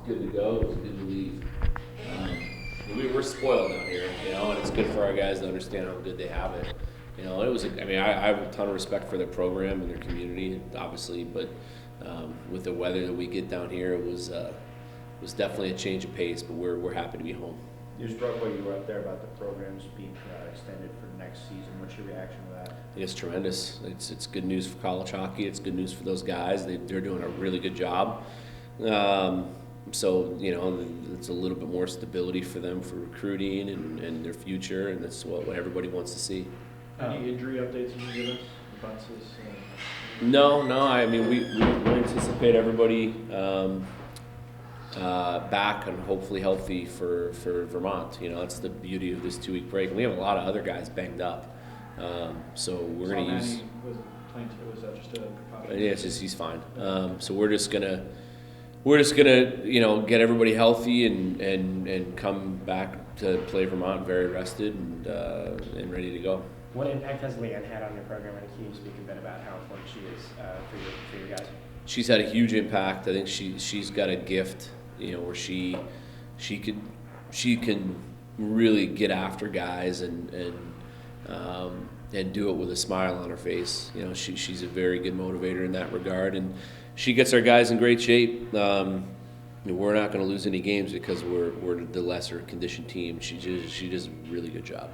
good to go. It was good to leave. We're spoiled down here, and it's good for our guys to understand how good they have it. It was. I have a ton of respect for their program and their community, obviously, but with the weather that we get down here, it was definitely a change of pace. But we're happy to be home. You struck while you were up there about the programs being extended for next season. What's your reaction to that? I think it's tremendous. It's good news for college hockey. It's good news for those guys. They're doing a really good job. So, it's a little bit more stability for them for recruiting and their future, and that's what everybody wants to see. Any injury updates you can give us about this? No. We anticipate everybody back and hopefully healthy for Vermont. That's the beauty of this 2-week break. And we have a lot of other guys banged up. So we're going to use... Was that just a precaution? Yeah, he's fine. So we're just gonna get everybody healthy and come back to play Vermont very rested and ready to go. What impact has Leanne had on your program, and can you speak a bit about how important she is for your guys? She's had a huge impact. I think she's got a gift, where she can really get after guys and do it with a smile on her face. She's a very good motivator in that regard, and she gets our guys in great shape. We're not going to lose any games because we're the lesser conditioned team. She does a really good job.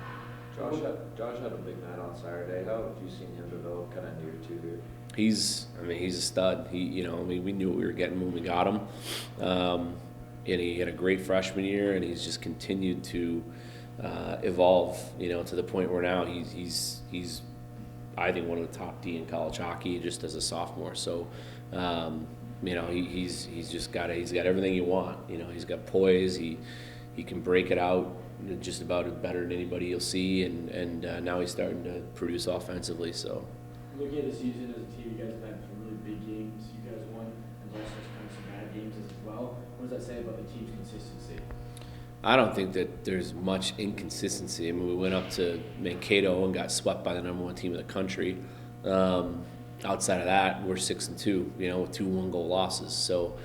Josh had a big night on Saturday. How have you seen him develop kind of near to here? He's a stud. We knew what we were getting when we got him. And he had a great freshman year, and he's just continued to evolve, to the point where now he's I think one of the top D in college hockey just as a sophomore. So, he's got everything you want. He's got poise. He can break it out just about better than anybody you'll see, and now he's starting to produce offensively. So, looking at the season as a team, you guys have had some really big games. You guys won, and also some bad games as well. What does that say about the team's consistency? I don't think that there's much inconsistency. We went up to Mankato and got swept by the #1 team in the country. Outside of that, we're 6-2, with 2 1-goal losses. So,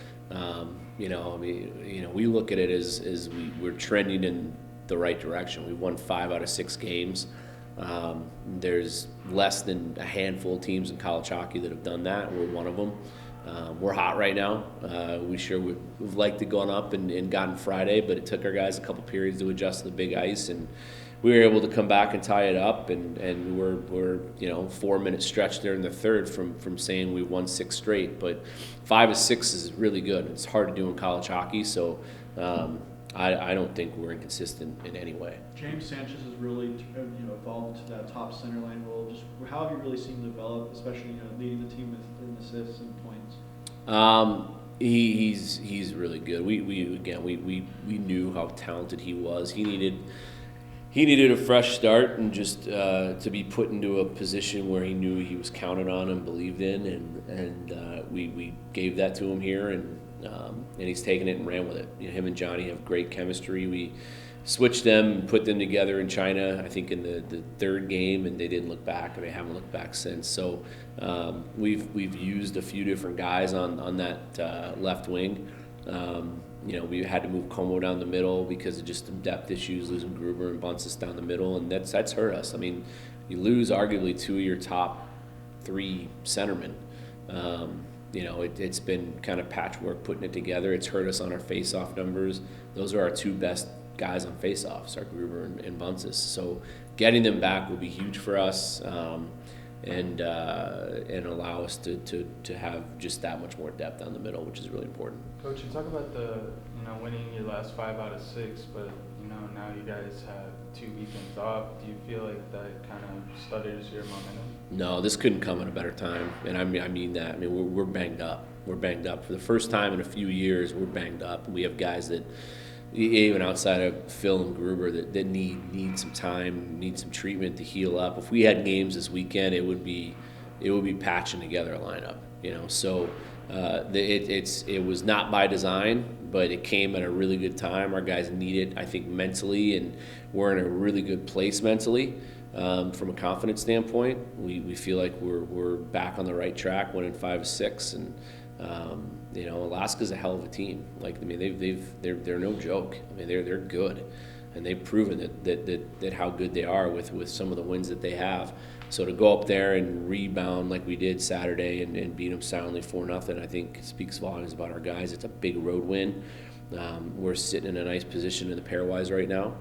we look at it as we're trending in the right direction. We won 5 out of 6 games. There's less than a handful of teams in college hockey that have done that. We're one of them. We're hot right now. We sure would have liked to gone up and gotten Friday, but it took our guys a couple periods to adjust to the big ice, and we were able to come back and tie it up. And we're 4-minute stretch there in the third from saying we won 6 straight. But 5 of 6 is really good. It's hard to do in college hockey, so I don't think we're inconsistent in any way. James Sanchez has really evolved to that top center line role. Just how have you really seen him develop, especially leading the team in assists and points? He's really good. We knew how talented he was. He needed a fresh start and just to be put into a position where he knew he was counted on and believed in, and we gave that to him here, and he's taken it and ran with it. Him and Johnny have great chemistry. We switched them and put them together in China, I think in the third game, and they didn't look back, and they haven't looked back since. So we've used a few different guys on that left wing. We had to move Como down the middle because of just some depth issues, losing Gruber and Bunces down the middle, and that's hurt us. You lose arguably 2 of your top 3 centermen. It's been kind of patchwork putting it together. It's hurt us on our face-off numbers. Those are our 2 best guys on face-offs, our Gruber and Bunces. So getting them back will be huge for us, and allow us to have just that much more depth down the middle, which is really important. Coach, you talk about the winning your last 5 out of 6, but now you guys have 2 weekends off. Do you feel like that kind of stutters your momentum? No, this couldn't come at a better time, and I mean that. We're banged up. We're banged up for the first time in a few years. We're banged up. We have guys that, even outside of Phil and Gruber, that need some time, need some treatment to heal up. If we had games this weekend, it would be patching together a lineup. So it was not by design, but it came at a really good time. Our guys need it, I think, mentally, and we're in a really good place mentally. From a confidence standpoint, we feel like we're back on the right track, winning 5 of 6, and You know, Alaska's a hell of a team. Like, I mean, they're no joke. I mean, they're good, and they've proven that how good they are with some of the wins that they have. So to go up there and rebound like we did Saturday and beat them soundly 4-0, I think speaks volumes about our guys. It's a big road win. We're sitting in a nice position in the pairwise right now.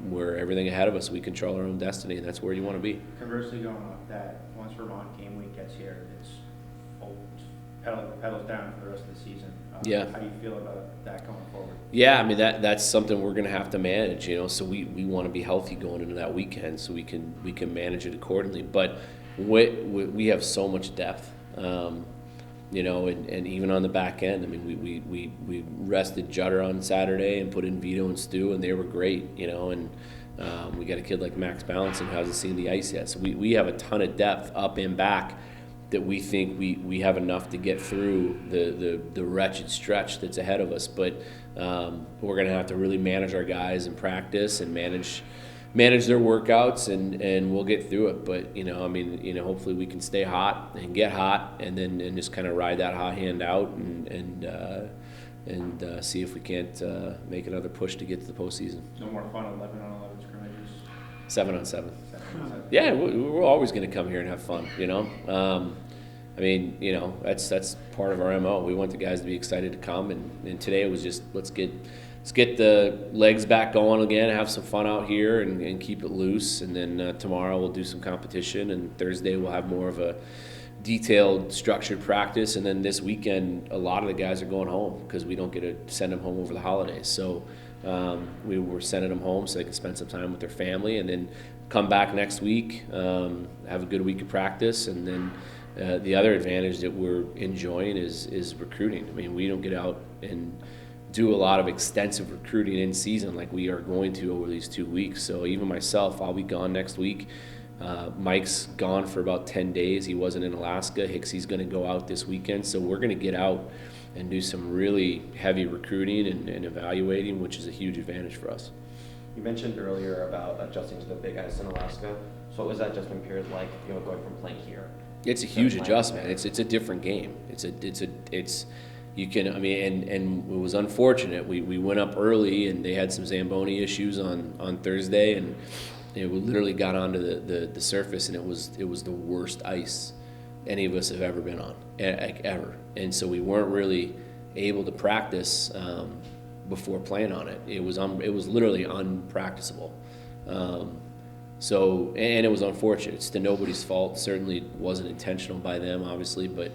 We're everything ahead of us. We control our own destiny, and that's where you want to be. Conversely, going off that, once Vermont game week gets here, it's full pedals down for the rest of the season. Yeah. How do you feel about that going forward? Yeah, I mean that's something we're going to have to manage, you know. So we want to be healthy going into that weekend, so we can manage it accordingly. But we have so much depth, you know, and even on the back end. I mean, we rested Jutter on Saturday and put in Vito and Stu, and they were great, you know. And we got a kid like Max Balancing who hasn't seen the ice yet, so we have a ton of depth up and back that we think we have enough to get through the wretched stretch that's ahead of us. But we're going to have to really manage our guys in practice and manage their workouts, and we'll get through it. But, you know, I mean, you know, hopefully we can stay hot and get hot and just kind of ride that hot hand out and see if we can't make another push to get to the postseason. No more fun 11-on-11 scrimmages. 7-on-7. 7-on-7. Yeah, we're always going to come here and have fun, you know. I mean, you know, that's part of our MO. We want the guys to be excited to come, and today it was just let's get the legs back going again, have some fun out here, and keep it loose. And then tomorrow we'll do some competition, and Thursday we'll have more of a detailed, structured practice. And then this weekend, a lot of the guys are going home because we don't get to send them home over the holidays. So we were sending them home so they can spend some time with their family, and then come back next week, have a good week of practice. And then the other advantage that we're enjoying is recruiting. I mean, we don't get out and do a lot of extensive recruiting in season like we are going to over these 2 weeks. So even myself, I'll be gone next week. Mike's gone for about 10 days. He wasn't in Alaska. Hicksy's going to go out this weekend. So we're going to get out and do some really heavy recruiting and evaluating, which is a huge advantage for us. You mentioned earlier about adjusting to the big ice in Alaska. So what was that adjustment period like, you know, going from playing here? It's a huge adjustment. It's a different game. You can, I mean, and it was unfortunate. We went up early and they had some Zamboni issues on Thursday, and we literally got onto the surface, and it was the worst ice any of us have ever been on, ever. And so we weren't really able to practice before playing on it. It was literally unpracticable. So, and it was unfortunate. It's to nobody's fault. Certainly wasn't intentional by them, obviously, but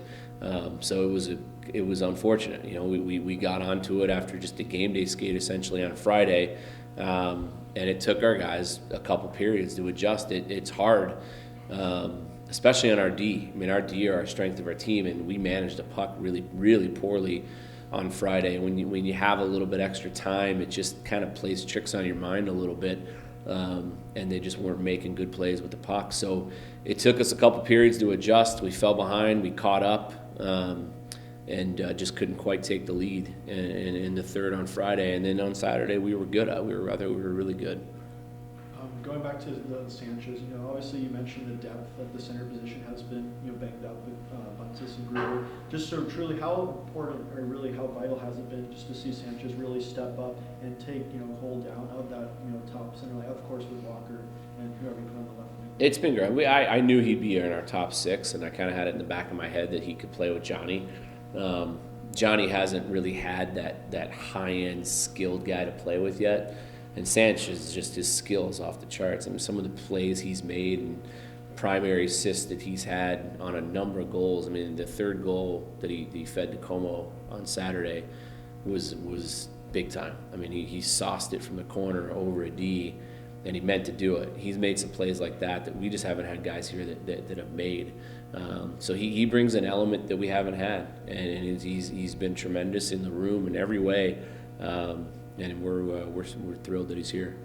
so it was unfortunate. You know, we got onto it after just a game day skate essentially on Friday, and it took our guys a couple periods to adjust. It's hard, especially on our D. I mean, our D are our strength of our team, and we managed the puck really, really poorly on Friday. When you have a little bit extra time, it just kind of plays tricks on your mind a little bit. And they just weren't making good plays with the puck. So it took us a couple periods to adjust. We fell behind, we caught up, and just couldn't quite take the lead in the third on Friday. And then on Saturday we were good. We were really good. Going back to the Sanchez, you know, obviously you mentioned the depth of the center position has been, you know, banged up with Buntis and Gruber. Just sort of truly, how important or really how vital has it been just to see Sanchez really step up and take, you know, hold down of that, you know, top center line, of course with Walker and whoever you put on the left wing? It's been great. I knew he'd be in our top six, and I kind of had it in the back of my head that he could play with Johnny. Johnny hasn't really had that high-end skilled guy to play with yet. And Sanchez, just his skills off the charts. I mean, some of the plays he's made and primary assists that he's had on a number of goals. I mean, the third goal that he fed to Como on Saturday was big time. I mean, he sauced it from the corner over a D, and he meant to do it. He's made some plays like that we just haven't had guys here that have made. So he brings an element that we haven't had, and he's been tremendous in the room in every way. And we're thrilled that he's here.